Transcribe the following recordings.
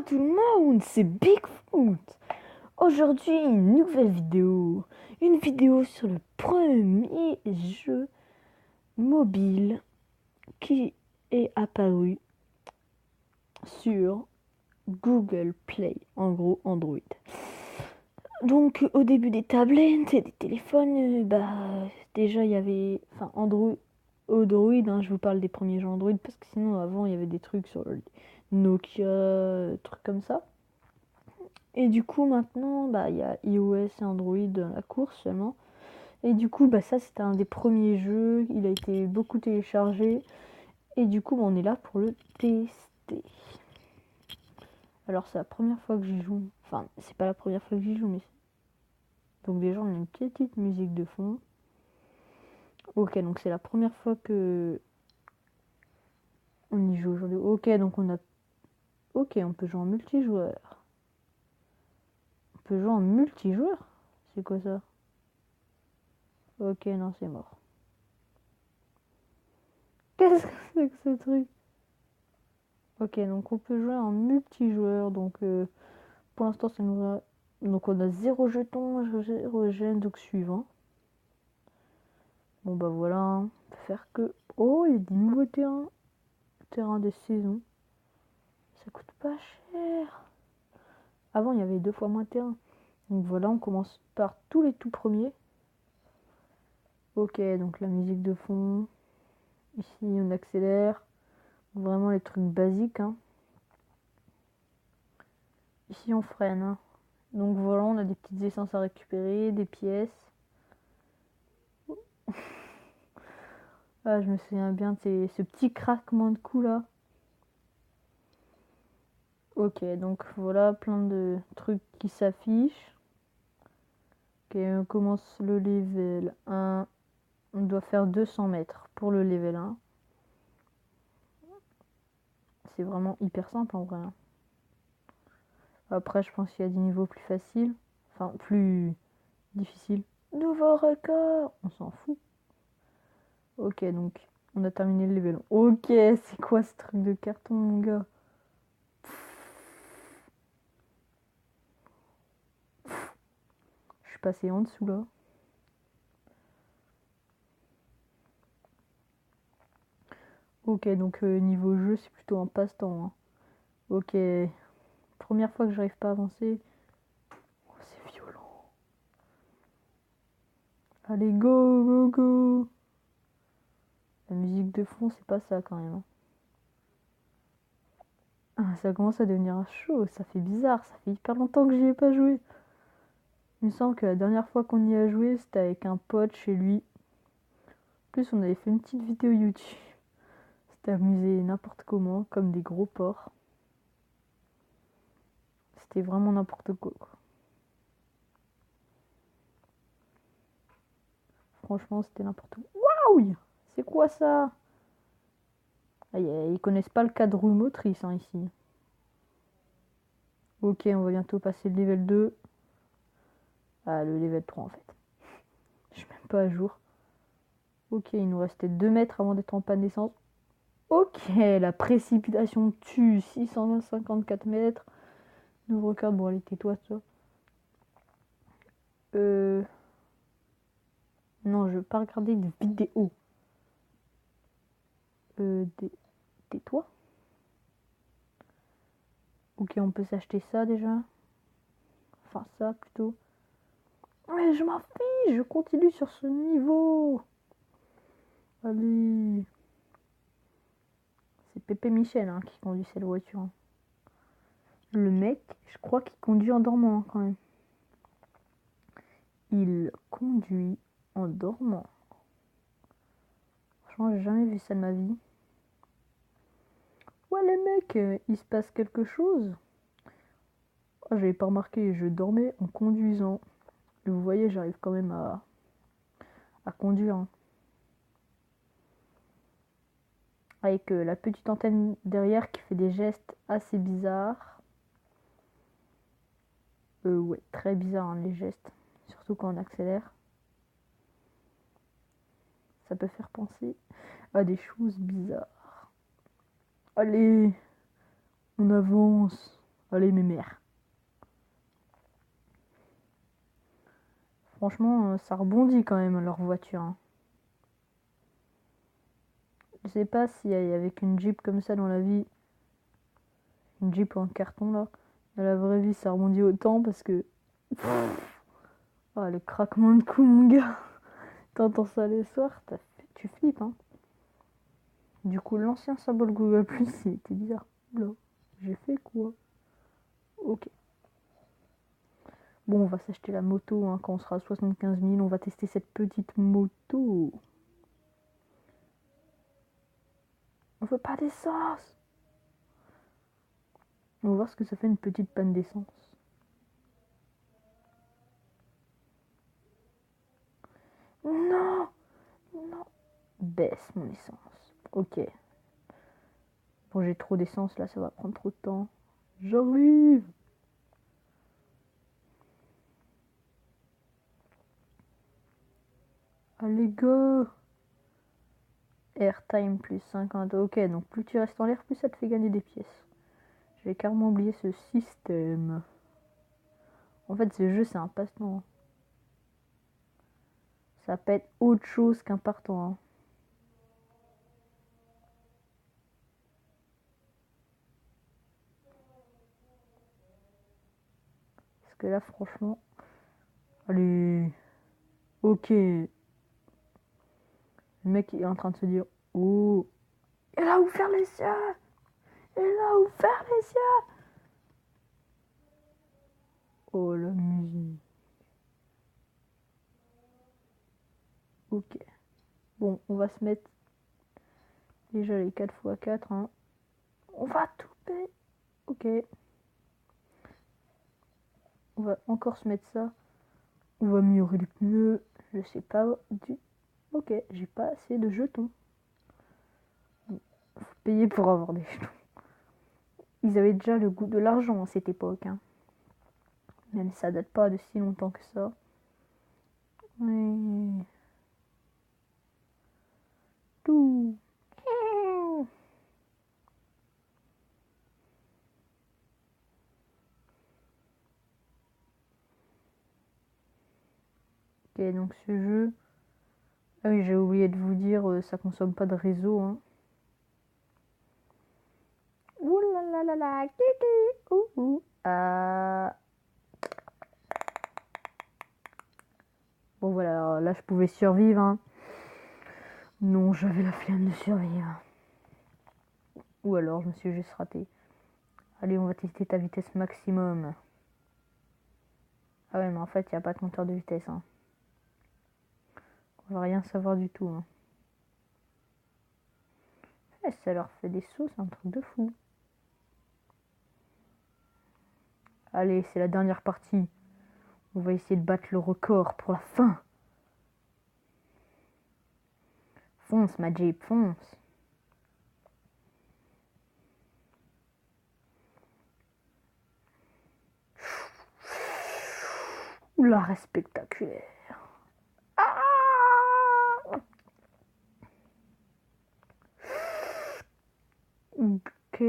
Bonsoir tout le monde, c'est Bigfoot. Aujourd'hui, une nouvelle vidéo. Une vidéo sur le premier jeu mobile qui est apparu sur Google Play, en gros Android. Donc au début des tablettes et des téléphones, déjà il y avait, Android, je vous parle des premiers jeux Android parce que sinon avant il y avait des trucs sur le Nokia, trucs comme ça. Et du coup maintenant il y a iOS et Android dans la course seulement. Et du coup ça c'était un des premiers jeux, il a été beaucoup téléchargé. Et du coup on est là pour le tester. Alors c'est la première fois que j'y joue. Enfin c'est pas la première fois que j'y joue mais... Donc déjà on a une petite musique de fond. Ok, donc c'est la première fois que on y joue aujourd'hui. Ok, donc on a... Ok, on peut jouer en multijoueur. On peut jouer en multijoueur? C'est quoi ça? Ok, non, c'est mort. Qu'est-ce que c'est que ce truc? Ok, donc on peut jouer en multijoueur. Donc pour l'instant, ça nous a... Donc on a 0 jeton, 0 gène, donc suivant. Bon voilà, on peut faire que... Oh, il y a des nouveaux terrains. Terrain de saison. Ça coûte pas cher. Avant, il y avait 2 fois moins de terrain. Donc voilà, on commence par tous les tout premiers. Ok, donc la musique de fond. Ici, on accélère. Vraiment les trucs basiques. Hein. Ici, on freine. Hein. Donc voilà, on a des petites essences à récupérer, des pièces. Ah, je me souviens bien de ce petit craquement de cou là. Ok, donc voilà, plein de trucs qui s'affichent. Ok, on commence le level 1. On doit faire 200 mètres pour le level 1. C'est vraiment hyper simple en vrai. Hein. Après, je pense qu'il y a des niveaux plus faciles. Enfin, plus difficiles. Nouveau record! On s'en fout. Ok, donc on a terminé le level 1. Ok, c'est quoi ce truc de carton, mon gars? Je suis passé en dessous là. Ok, donc niveau jeu, c'est plutôt un passe-temps. Hein. Ok, première fois que j'arrive pas à avancer. Oh, c'est violent. Allez, go, go, go! La musique de fond, c'est pas ça quand même. Hein. Ah, ça commence à devenir chaud, ça fait bizarre, ça fait hyper longtemps que j'y ai pas joué. Il me semble que la dernière fois qu'on y a joué, c'était avec un pote chez lui. En plus, on avait fait une petite vidéo YouTube. C'était amusé n'importe comment, comme des gros porcs. C'était vraiment n'importe quoi. Franchement, c'était n'importe quoi. Waouh! C'est quoi ça? Ah, ils connaissent pas le cadre motrice hein, ici. Ok, on va bientôt passer le level 2. Ah, le level 3 en fait. Je suis même pas à jour. Ok, il nous restait 2 mètres avant d'être en panne d'essence. Ok, la précipitation tue. 654 mètres. Nouveau record. Bon, allez, tais-toi, toi. Non, je veux pas regarder de vidéo. Tais-toi. Ok, on peut s'acheter ça déjà. Enfin, ça plutôt. Mais je m'en fiche, je continue sur ce niveau. Allez. C'est Pépé Michel hein, qui conduit cette voiture. Hein. Le mec, je crois qu'il conduit en dormant hein, quand même. Il conduit en dormant. Franchement, j'ai jamais vu ça de ma vie. Ouais, les mecs, il se passe quelque chose. Oh, j'avais pas remarqué, je dormais en conduisant. Et vous voyez, j'arrive quand même à conduire. Hein. Avec la petite antenne derrière qui fait des gestes assez bizarres. Ouais, très bizarre hein, les gestes. Surtout quand on accélère. Ça peut faire penser à des choses bizarres. Allez, on avance. Allez, mes mères. Franchement, ça rebondit quand même leur voiture. Hein. Je sais pas si avec une Jeep comme ça dans la vie, une Jeep en carton là, dans la vraie vie ça rebondit autant parce que. Oh, le craquement de cou, mon gars. T'entends ça les soirs, tu flippes, hein. Du coup, l'ancien symbole Google Plus, il était bizarre. Là, j'ai fait quoi? Ok. Bon, on va s'acheter la moto hein, quand on sera à 75 000. On va tester cette petite moto. On veut pas d'essence. On va voir ce que ça fait une petite panne d'essence. Non, non. Baisse mon essence. Ok. Bon, j'ai trop d'essence là, ça va prendre trop de temps. J'arrive. Allez, go. Airtime plus 50. Ok, donc plus tu restes en l'air, plus ça te fait gagner des pièces. J'ai carrément oublié ce système. En fait, ce jeu, c'est un passe-temps. Ça peut être autre chose qu'un partant. Hein. Parce que là, franchement... Allez... Ok. Le mec est en train de se dire... Oh... Elle a ouvert les yeux. Elle a ouvert les yeux. Oh, la musique. Ok. Bon, on va se mettre... Déjà les 4x4. Hein. On va tout payer. Ok. On va encore se mettre ça. On va améliorer les pneus. Je sais pas du... Ok, j'ai pas assez de jetons. Faut payer pour avoir des jetons. Ils avaient déjà le goût de l'argent à cette époque. Hein. Même ça date pas de si longtemps que ça. Oui. Tout. Ok, donc ce jeu... Ah oui, j'ai oublié de vous dire, ça consomme pas de réseau. Hein. Ouh là là là là, kiki, ouh ouh. Bon voilà, là je pouvais survivre. Hein. Non, j'avais la flemme de survivre. Ou alors je me suis juste raté. Allez, on va tester ta vitesse maximum. Ah ouais, mais en fait, il n'y a pas de compteur de vitesse. Hein. On va rien savoir du tout. Hein. Eh, ça leur fait des sauts, c'est un truc de fou. Allez, c'est la dernière partie. On va essayer de battre le record pour la fin. Fonce, ma Jeep, fonce. Oula, spectaculaire. Ah ok.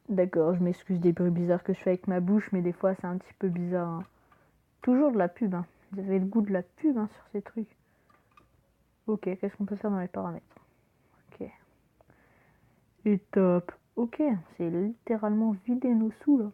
D'accord, je m'excuse des bruits bizarres que je fais avec ma bouche, mais des fois c'est un petit peu bizarre. Hein. Toujours de la pub. Hein. Vous avez le goût de la pub hein, sur ces trucs. Ok, qu'est-ce qu'on peut faire dans les paramètres? Ok. Et top. Ok, c'est littéralement vider nos sous là.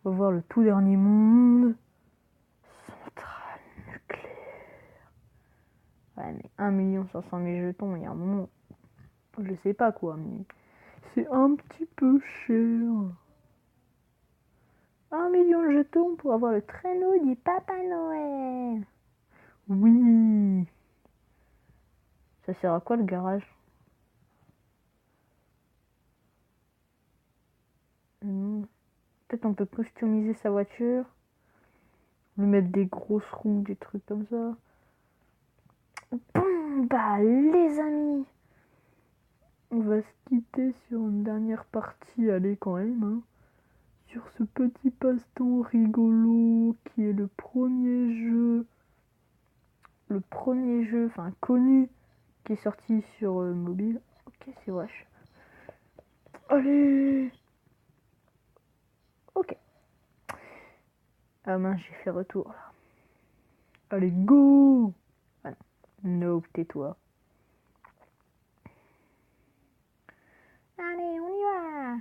On va voir le tout dernier monde. Centrale nucléaire. Ouais, mais 1 500 000 jetons, il y a un moment. Je sais pas quoi, mais c'est un petit peu cher. 1 million de jetons pour avoir le traîneau du Papa Noël. Oui. Ça sert à quoi le garage? Peut-être on peut customiser sa voiture. Lui mettre des grosses roues, des trucs comme ça. Bon, bah les amis, on va se quitter sur une dernière partie, allez quand même, hein, sur ce petit passe-temps rigolo qui est le premier jeu, connu, qui est sorti sur mobile. Ok, c'est wesh. Allez. Ok. Ah mince, j'ai fait retour là. Allez, go. Ah non. No, tais-toi. Allez, on y va.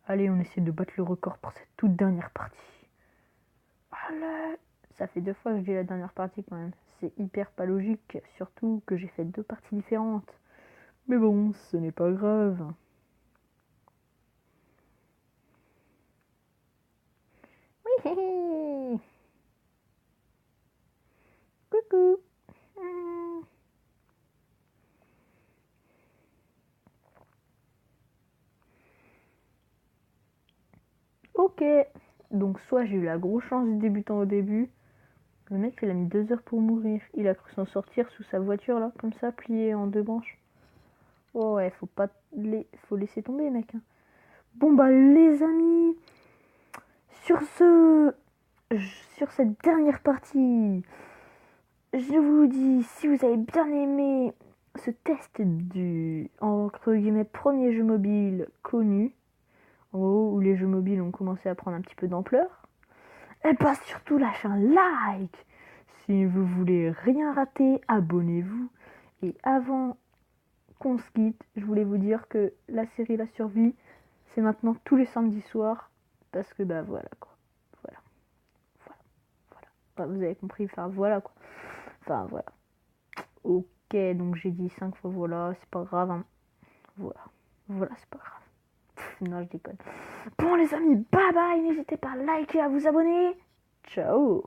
Allez, on essaie de battre le record pour cette toute dernière partie. Allez. Ça fait 2 fois que je dis la dernière partie quand même. C'est hyper pas logique, surtout que j'ai fait 2 parties différentes. Mais bon, ce n'est pas grave. Oui, coucou. Ok. Donc soit j'ai eu la grosse chance du débutant au début. Le mec il a mis 2 heures pour mourir. Il a cru s'en sortir sous sa voiture là, comme ça, pliée en 2 branches. Oh ouais, faut laisser tomber mec. Bon bah les amis, sur sur cette dernière partie, je vous dis, si vous avez bien aimé ce test du entre guillemets premier jeu mobile connu, en gros où les jeux mobiles ont commencé à prendre un petit peu d'ampleur, et bah surtout lâchez un like. Si vous voulez rien rater, abonnez-vous. Et avant qu'on se quitte, je voulais vous dire que la série La Survie, c'est maintenant tous les samedis soirs, parce que bah voilà quoi. Voilà, voilà, voilà. Enfin, vous avez compris, enfin voilà quoi. Enfin voilà. Ok, donc j'ai dit 5 fois voilà, c'est pas grave. Hein. Voilà, voilà, c'est pas grave. Non, je déconne. Bon les amis, bye bye, n'hésitez pas à liker, à vous abonner. Ciao.